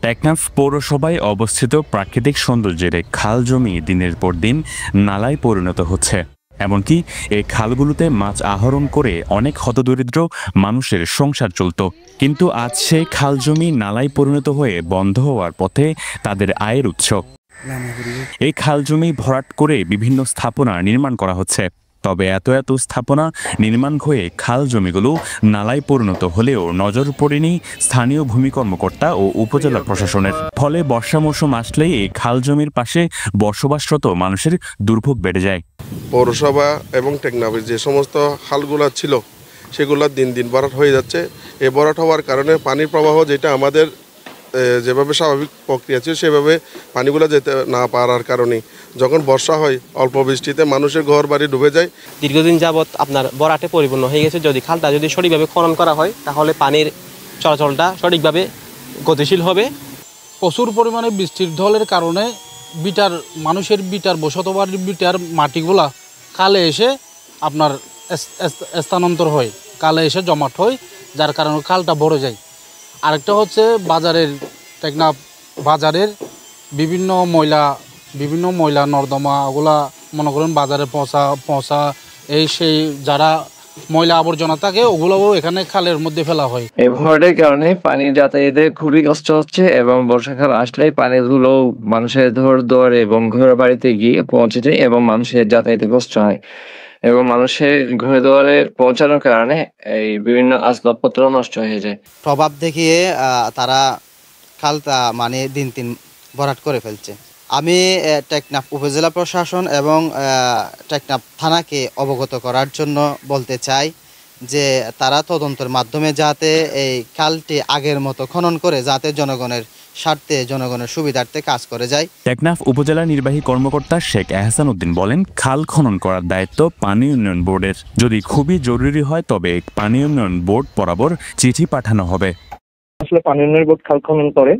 টেকনাফ পৌরসভায় অবস্থিত প্রাকৃতিক সৌন্দর্যের খাল জমি দিনের পর দিন নালায় পরিণত হচ্ছে। এমনকি এই খালগুলোতে মাছ আহরণ করে অনেক হতদরিদ্র মানুষের সংসার চলত। কিন্তু আজ সেই খাল জমি নালায় পরিণত হয়ে বন্ধ হওয়ার পথে তাদের আয়ের উৎস। এই খাল জমি ভরাট করে বিভিন্ন স্থাপনা নির্মাণ করা হচ্ছে। তবে এত স্থাপনা নির্মাণ হয়ে খাল জমিগুলো নালায় পরিণত হলেও নজর পড়েনি স্থানীয় ভূমি কর্মকর্তা ও উপজেলা প্রশাসনের। ফলে বর্ষা মৌসুম আসলেই এই খাল জমির পাশে বসবাসরত মানুষের দুর্ভোগ বেড়ে যায়। পৌরসভা এবং টেকনাফের যে সমস্ত খালগুলো ছিল সেগুলো দিন দিন ভরাট হয়ে যাচ্ছে। এই ভরাট হওয়ার কারণে পানির প্রবাহ যেটা আমাদের যেভাবে স্বাভাবিক প্রক্রিয়া ছিল সেভাবে পানিগুলো যেতে না পারার কারণে যখন বর্ষা হয় অল্প বৃষ্টিতে মানুষের ঘর বাড়ি ডুবে যায়। দীর্ঘদিন যাবৎ আপনার ভরাটে পরিপূর্ণ হয়ে গেছে। যদি খালটা যদি সঠিকভাবে খনন করা হয় তাহলে পানির চলাচলটা সঠিকভাবে গতিশীল হবে। প্রচুর পরিমাণে বৃষ্টির ঢলের কারণে মানুষের বসতবাড়ির বিটার মাটিগুলা খালে এসে আপনার স্থানান্তর হয়, খালে এসে জমাট হয়, যার কারণে খালটা ভরে যায়। আরেকটা হচ্ছে টেকনাফ বাজারের বিভিন্ন ময়লা নর্দমা ওগুলা মনে করেন বাজারে পচা সেই যারা ময়লা আবর্জনা থাকে ওগুলোও এখানে খালের মধ্যে ফেলা হয়। এই ভরাটের কারণে পানি যাতায়াতে খুবই কষ্ট হচ্ছে এবং বর্ষাকাল আসলেই পানিগুলো মানুষের ঘর এবং ঘর বাড়িতে গিয়ে পৌঁছে যায় এবং মানুষের যাতায়াতে কষ্ট হয় এবং মানুষের ঘরে দুয়ারে পৌঁছানোর কারণে এই বিভিন্ন আসবাবপত্র নষ্ট হয়ে যায়। প্রভাব দেখিয়ে তারা খালটা দিন দিন ভরাট করে ফেলছে। আমি টেকনাফ উপজেলা প্রশাসন এবং টেকনাফ থানাকে অবগত করার জন্য বলতে চাই যে তারা তদন্তের মাধ্যমে যাতে এই খালটি আগের মতো খনন করে যাতে জনগণের স্বার্থে জনগণের সুবিধার্থে কাজ করে যায়। টেকনাফ উপজেলা নির্বাহী কর্মকর্তা শেখ এহসান উদ্দিন বলেন, খাল খনন করার দায়িত্ব পানি উন্নয়ন বোর্ডের। যদি খুবই জরুরি হয় তবে পানি উন্নয়ন বোর্ড বরাবর চিঠি পাঠানো হবে। আসলে পানি উন্নয়ন বোর্ড খাল খনন করে,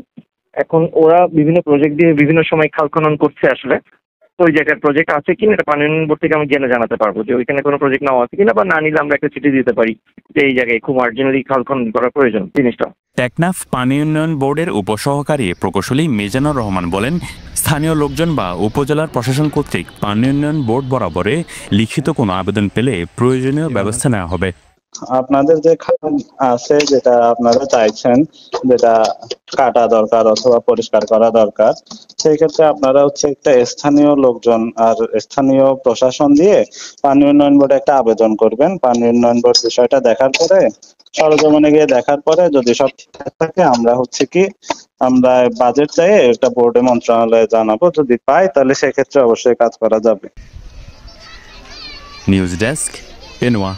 এখন ওরা বিভিন্ন প্রজেক্ট দিয়ে বিভিন্ন সময় খাল খনন করছে। আসলে ওই জায়গার প্রজেক্ট আছে কিনা এটা পানি উন্নয়ন বোর্ড থেকে আমি জেনে জানাতে পারবো যে ওইখানে কোনো প্রজেক্ট নাও আছে কিনা, বা না নিলে আমরা একটা চিঠি দিতে পারি যে এই জায়গায় খুব আর্জেন্টলি খাল খনন করা প্রয়োজন জিনিসটা। টেকনাফ পানি উন্নয়ন বোর্ডের উপসহকারী প্রকৌশলী মিজানুর রহমান বলেন, স্থানীয় লোকজন বা উপজেলার প্রশাসন কর্তৃক পানি উন্নয়ন বোর্ড বরাবরে লিখিত কোনো আবেদন পেলে প্রয়োজনীয় ব্যবস্থা নেওয়া হবে। আপনাদের যে খাল আছে যেটা আপনারা চাইছেন যেটা কাটা দরকার অথবা পরিষ্কার করা দরকার, সেই ক্ষেত্রে আপনারা একটা স্থানীয় লোকজন আর স্থানীয় প্রশাসন দিয়ে পানি উন্নয়ন বোর্ডে একটা আবেদন করবেন। পানি উন্নয়ন বোর্ড বিষয়টা দেখার পরে সরজমিনে গিয়ে দেখার পরে যদি সব ঠিকঠাক থাকে আমরা বাজেট চাই একটা বোর্ডে মন্ত্রণালয়ে জানাবো। যদি পাই তাহলে সেক্ষেত্রে অবশ্যই কাজ করা যাবে। News desk, এনওয়া।